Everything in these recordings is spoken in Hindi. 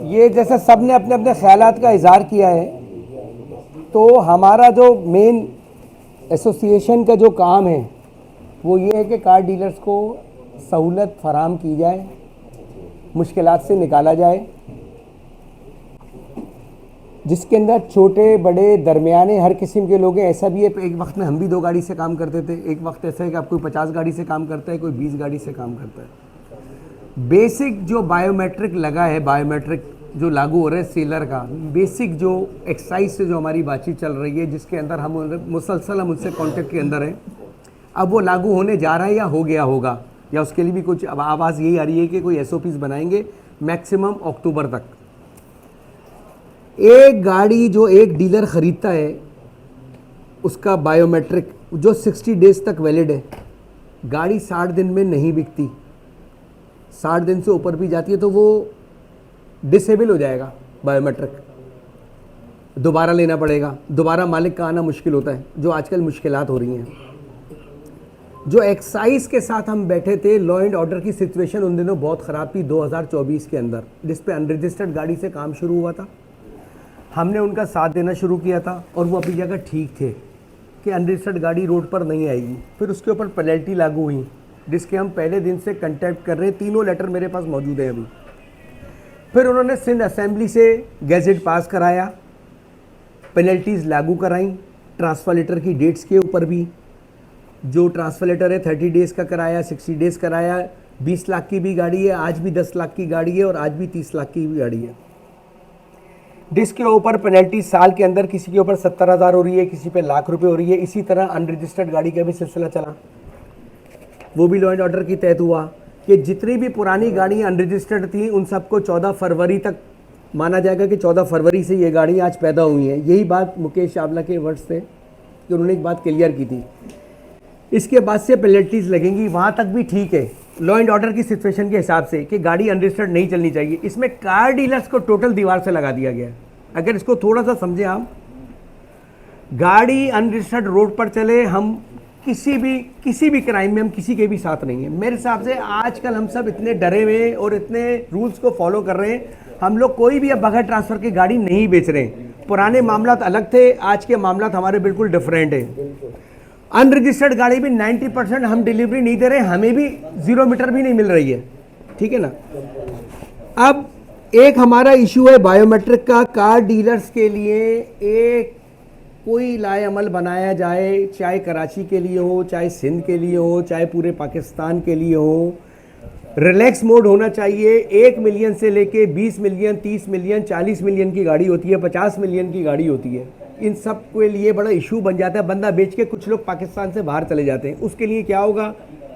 ये जैसे सब ने अपने अपने ख्यालात का इजहार किया है, तो हमारा जो मेन एसोसिएशन का जो काम है वो ये है कि कार डीलर्स को सहूलत फराम की जाए, मुश्किलात से निकाला जाए, जिसके अंदर छोटे बड़े दरमियाने हर किस्म के लोग हैं। ऐसा भी है, एक वक्त में हम भी 2 गाड़ी से काम करते थे, एक वक्त ऐसा है कि आप कोई 50 गाड़ी से काम करता है, कोई 20 गाड़ी से काम करता है। बेसिक जो बायोमेट्रिक लगा है, बायोमेट्रिक जो लागू हो रहा है सेलर का, बेसिक जो एक्साइज से जो हमारी बातचीत चल रही है, जिसके अंदर हम मुसलसल हम उससे कॉन्टेक्ट के अंदर हैं, अब वो लागू होने जा रहा है या हो गया होगा, या उसके लिए भी कुछ अब आवाज़ यही आ रही है कि कोई SOPs बनाएंगे मैक्सिमम अक्टूबर तक। एक गाड़ी जो एक डीलर ख़रीदता है उसका बायोमेट्रिक जो 60 डेज़ तक वैलिड है, गाड़ी 60 दिन में नहीं बिकती, 60 दिन से ऊपर भी जाती है तो वो डिसेबल हो जाएगा, बायोमेट्रिक दोबारा लेना पड़ेगा, दोबारा मालिक का आना मुश्किल होता है, जो आजकल मुश्किलात हो रही हैं। जो एक्साइज के साथ हम बैठे थे, लॉ एंड ऑर्डर की सिचुएशन उन दिनों बहुत ख़राब थी 2024 के अंदर, जिस पे अनरजिस्टर्ड गाड़ी से काम शुरू हुआ था। हमने उनका साथ देना शुरू किया था और वो अपनी जगह ठीक थे कि अनरजिस्टर्ड गाड़ी रोड पर नहीं आएगी। फिर उसके ऊपर पेनल्टी लागू हुई, जिसके हम पहले दिन से कंटेक्ट कर रहे हैं, 3 लेटर मेरे पास मौजूद हैं अभी। फिर उन्होंने सिंध असेंबली से गैजेट पास कराया, पेनल्टीज़ लागू कराई, ट्रांसफर लेटर की डेट्स के ऊपर भी। जो ट्रांसफर लेटर है 30 डेज़ का कराया, 60 डेज़ कराया, 20 लाख की भी गाड़ी है, आज भी 10 लाख की गाड़ी है और आज भी 30 लाख की भी गाड़ी है। जिसके ऊपर पेनल्टी साल के अंदर किसी के ऊपर 70,000 हो रही है, किसी पे लाख रुपए हो रही है। इसी तरह अनरजिस्टर्ड गाड़ी का भी सिलसिला चला, वो भी लॉ एंड ऑर्डर की तहत हुआ कि जितनी भी पुरानी गाड़ियाँ अनरजिस्टर्ड थी उन सबको 14 फरवरी तक माना जाएगा कि 14 फरवरी से ये गाड़ियाँ आज पैदा हुई हैं। यही बात मुकेश चावला के वर्ड्स थे कि उन्होंने एक बात क्लियर की थी। इसके बाद से पेनल्टीज़ लगेंगी, वहाँ तक भी ठीक है लॉ एंड ऑर्डर की सिचुएशन के हिसाब से कि गाड़ी अनरजिस्टर्ड नहीं चलनी चाहिए। इसमें कार डीलर्स को टोटल दीवार से लगा दिया गया है। अगर इसको थोड़ा सा समझें आप, गाड़ी अनरजिस्टर्ड रोड पर चले, हम किसी भी क्राइम में हम किसी के भी साथ नहीं है। मेरे हिसाब से आजकल हम सब इतने डरे हुए और इतने रूल्स को फॉलो कर रहे हैं, हम लोग कोई भी अब बगैर ट्रांसफ़र की गाड़ी नहीं बेच रहे हैं। पुराने मामलात अलग थे, आज के मामलात हमारे बिल्कुल डिफरेंट है। अनरजिस्टर्ड गाड़ी भी 90% हम डिलीवरी नहीं दे रहे, हमें भी 0 मीटर भी नहीं मिल रही है, ठीक है ना। अब एक हमारा इशू है बायोमेट्रिक का। कार डीलर्स के लिए एक कोई लाएअमल बनाया जाए, चाहे कराची के लिए हो, चाहे सिंध के लिए हो, चाहे पूरे पाकिस्तान के लिए हो। रिलैक्स मोड होना चाहिए। 1 मिलियन से लेके 20 मिलियन, 30 मिलियन, 40 मिलियन की गाड़ी होती है, 50 मिलियन की गाड़ी होती है। इन सब के लिए बड़ा इशू बन जाता है। बंदा बेच के कुछ लोग पाकिस्तान से बाहर चले जाते हैं। उसके लिए क्या होगा?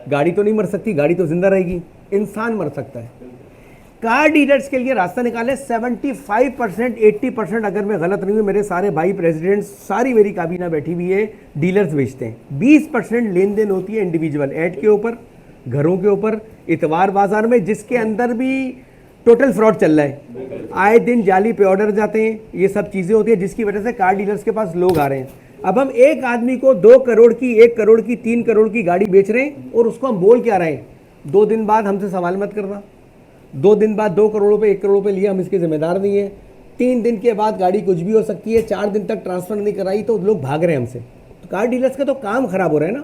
गाड़ी तो नहीं मर सकती, गाड़ी तो जिंदा रहेगी, इंसान मर सकता है। कार डीलर्स के लिए रास्ता निकाले। 75%, 80%, अगर मैं गलत नहीं हूँ, मेरे सारे भाई प्रेसिडेंट्स, सारी मेरी काबीना बैठी हुई है, डीलर्स बेचते हैं। 20% लेन देन होती है इंडिविजुअल ऐड के ऊपर, घरों के ऊपर, इतवार बाजार में, जिसके अंदर भी टोटल फ्रॉड चल रहा है। आए दिन जाली पे ऑर्डर जाते हैं, ये सब चीज़ें होती है, जिसकी वजह से कार डीलर्स के पास लोग आ रहे हैं। अब हम एक आदमी को 2 करोड़ की, 1 करोड़ की, 3 करोड़ की गाड़ी बेच रहे हैं और उसको हम बोल क्या रहे हैं? 2 दिन बाद हमसे सवाल मत करना। 2 दिन बाद 2 करोड़ रुपये, 1 करोड़ रुपये लिए, हम इसके जिम्मेदार नहीं है। 3 दिन के बाद गाड़ी कुछ भी हो सकती है। 4 दिन तक ट्रांसफ़र नहीं कराई तो लोग भाग रहे हैं हमसे। तो कार डीलर्स का तो काम ख़राब हो रहा है ना।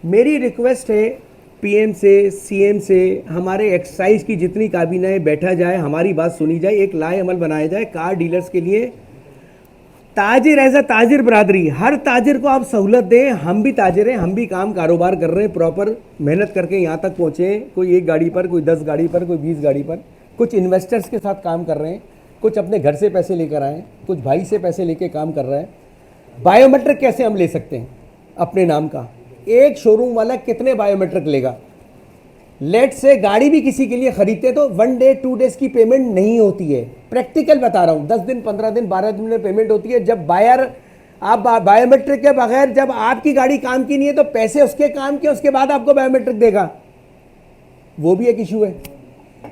मेरी रिक्वेस्ट है PM से, CM से, हमारे एक्साइज की जितनी काबीनाएं बैठा जाए, हमारी बात सुनी जाए, एक लाएअमल बनाया जाए कार डीलर्स के लिए। ताजिर एज अ ताजिर बरादरी, हर ताजिर को आप सहूलत दें। हम भी ताजिर हैं, हम भी काम कारोबार कर रहे हैं, प्रॉपर मेहनत करके यहाँ तक पहुँचे। कोई 1 गाड़ी पर, कोई 10 गाड़ी पर, कोई 20 गाड़ी पर। कुछ इन्वेस्टर्स के साथ काम कर रहे हैं, कुछ अपने घर से पैसे लेकर आए, कुछ भाई से पैसे लेके काम कर रहा है। बायोमेट्रिक कैसे हम ले सकते हैं अपने नाम का? एक शोरूम वाला कितने बायोमेट्रिक लेगा? लेट से गाड़ी भी किसी के लिए खरीदते तो 1 डे 2 डेज की पेमेंट नहीं होती है। प्रैक्टिकल बता रहा हूँ, 10 दिन, 15 दिन, 12 दिन में पेमेंट होती है। जब बायर, आप बायोमेट्रिक के बगैर, जब आपकी गाड़ी काम की नहीं है तो पैसे उसके काम के, उसके बाद आपको बायोमेट्रिक देगा, वो भी एक इशू है।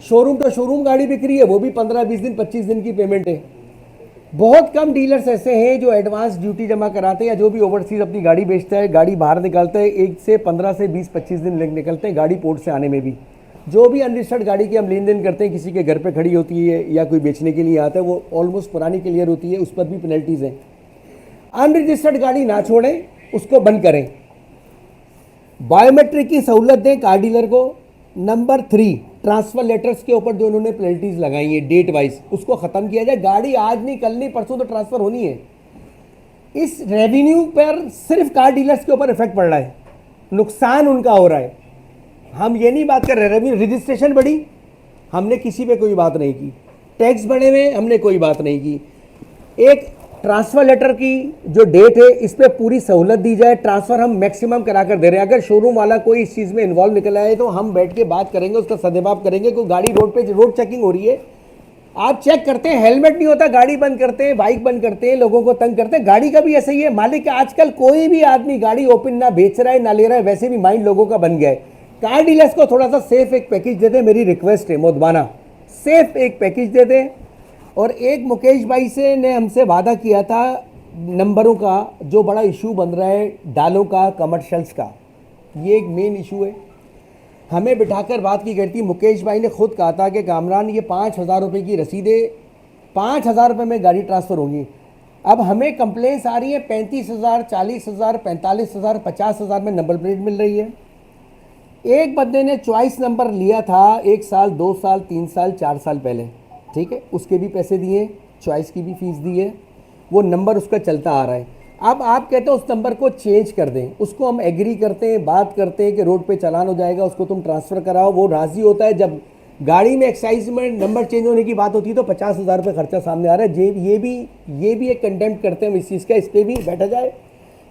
शोरूम तो शोरूम गाड़ी बिक रही है, वो भी 15, 20 दिन, 25 दिन की पेमेंट है। बहुत कम डीलर्स ऐसे हैं जो एडवांस ड्यूटी जमा कराते हैं, या जो भी ओवरसीज अपनी गाड़ी बेचता है, गाड़ी बाहर निकालता है, 1 से 15 से 20, 25 दिन निकलते हैं गाड़ी पोर्ट से आने में भी। जो भी अनरजिस्टर्ड गाड़ी की हम लेन देन करते हैं, किसी के घर पे खड़ी होती है या कोई बेचने के लिए आता है, वो ऑलमोस्ट पुरानी क्लियर होती है, उस पर भी पेनल्टीज हैं। अनरजिस्टर्ड गाड़ी ना छोड़ें, उसको बंद करें। बायोमेट्रिक की सहूलत दें कार डीलर को। नंबर 3, ट्रांसफर लेटर्स के ऊपर जो उन्होंने पेनल्टीज लगाई है डेट वाइज, उसको ख़त्म किया जाए। गाड़ी आज नहीं, कल नहीं, परसों तो ट्रांसफ़र होनी है। इस रेवेन्यू पर सिर्फ कार डीलर्स के ऊपर इफेक्ट पड़ रहा है, नुकसान उनका हो रहा है। हम ये नहीं बात कर रहे रेवेन्यू, रजिस्ट्रेशन बढ़ी, हमने किसी पे कोई बात नहीं की। टैक्स बढ़े हुए, हमने कोई बात नहीं की। एक ट्रांसफ़र लेटर की जो डेट है, इस पर पूरी सहूलत दी जाए। ट्रांसफ़र हम मैक्सिमम करा कर दे रहे हैं। अगर शोरूम वाला कोई इस चीज़ में इन्वॉल्व निकल आए तो हम बैठ के बात करेंगे, उसका सदेबाप करेंगे। कोई गाड़ी रोड पे रोड चेकिंग हो रही है, आप चेक करते हैं, हेलमेट नहीं होता, गाड़ी बंद करते हैं, बाइक बंद करते हैं, लोगों को तंग करते हैं। गाड़ी का भी ऐसा ही है, मालिक आजकल कोई भी आदमी गाड़ी ओपन ना बेच रहा है ना ले रहा है, वैसे भी माइंड लोगों का बन गया है। कार डीलर्स को थोड़ा सा सेफ एक पैकेज दे दें, मेरी रिक्वेस्ट है मोदबाना, सेफ एक पैकेज दे दें। और एक मुकेश भाई से ने हमसे वादा किया था नंबरों का, जो बड़ा इशू बन रहा है डालों का, कमर्शियल्स का, ये एक मेन इशू है। हमें बिठाकर बात की गई थी, मुकेश भाई ने खुद कहा था कि कामरान ये 5,000 रुपये की रसीदें, 5,000 रुपये में गाड़ी ट्रांसफ़र होंगी। अब हमें कंप्लेंट्स आ रही हैं 35,000, 40,000, 45,000, 50,000 में नंबर प्लेट मिल रही है। एक बंदे ने चॉइस नंबर लिया था 1 साल, 2 साल, 3 साल, 4 साल पहले, ठीक है, उसके भी पैसे दिए, चॉइस की भी फीस दी है, वो नंबर उसका चलता आ रहा है। अब आप कहते हो उस नंबर को चेंज कर दें, उसको हम एग्री करते हैं, बात करते हैं कि रोड पे चालान हो जाएगा, उसको तुम ट्रांसफ़र कराओ, वो राज़ी होता है। जब गाड़ी में एक्साइज में नंबर चेंज होने की बात होती है तो 50,000 रुपये खर्चा सामने आ रहा है। ये भी एक कंटेम्प्ट करते हैं हम इस चीज़ का, इस पर भी बैठा जाए।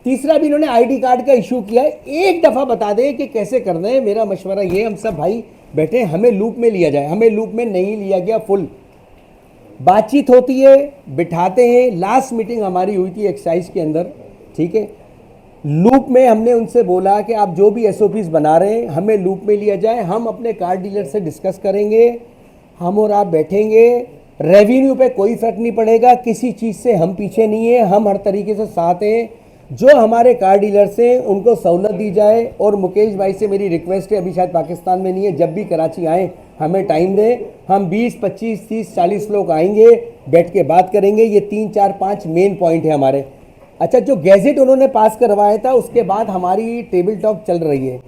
तीसरा भी इन्होंने ID कार्ड का इशू किया है, एक दफ़ा बता दें कि कैसे करना है। मेरा मशवरा ये, हम सब भाई बैठे, हमें लूप में लिया जाए। हमें लूप में नहीं लिया गया, फुल बातचीत होती है, बिठाते हैं। लास्ट मीटिंग हमारी हुई थी एक्साइज के अंदर, ठीक है, लूप में हमने उनसे बोला कि आप जो भी SOPs बना रहे हैं हमें लूप में लिया जाए। हम अपने कार डीलर से डिस्कस करेंगे, हम और आप बैठेंगे, रेवेन्यू पे कोई फर्क नहीं पड़ेगा, किसी चीज़ से हम पीछे नहीं है, हम हर तरीके से साथ हैं। जो हमारे कार डीलर्स हैं उनको सहूलत दी जाए। और मुकेश भाई से मेरी रिक्वेस्ट है, अभी शायद पाकिस्तान में नहीं है, जब भी कराची आएँ हमें टाइम दें, हम 20, 25, 30, 40 लोग आएंगे, बैठ के बात करेंगे। ये 3, 4, 5 मेन पॉइंट है हमारे। अच्छा, जो गैजेट उन्होंने पास करवाया था उसके बाद हमारी टेबल टॉक चल रही है,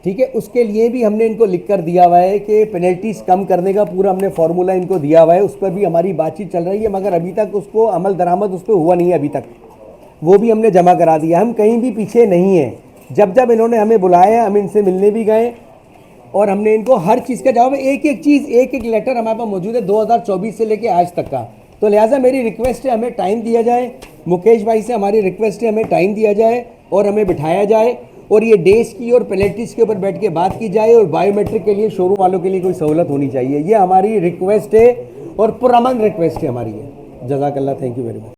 ठीक है, उसके लिए भी हमने इनको लिख कर दिया हुआ है कि पेनल्टीज कम करने का पूरा हमने फार्मूला इनको दिया हुआ है, उस पर भी हमारी बातचीत चल रही है, मगर अभी तक उसको अमल दरामद उस पर हुआ नहीं है अभी तक, वो भी हमने जमा करा दिया। हम कहीं भी पीछे नहीं हैं। जब जब इन्होंने हमें बुलाया, हम इनसे मिलने भी गए और हमने इनको हर चीज़ का जवाब, एक एक चीज़, एक एक लेटर हमारे पास मौजूद है 2024 से लेके आज तक का। तो लिहाजा मेरी रिक्वेस्ट है, हमें टाइम दिया जाए। मुकेश भाई से हमारी रिक्वेस्ट है, हमें टाइम दिया जाए और हमें बिठाया जाए और ये डेज की और पेनल्टीज़ के ऊपर बैठ के बात की जाए। और बायोमेट्रिक के लिए शोरूम वालों के लिए कोई सहूलत होनी चाहिए, ये हमारी रिक्वेस्ट है और पुरअमन रिक्वेस्ट है हमारी है। जज़ाकल्लाह, थैंक यू वेरी मच।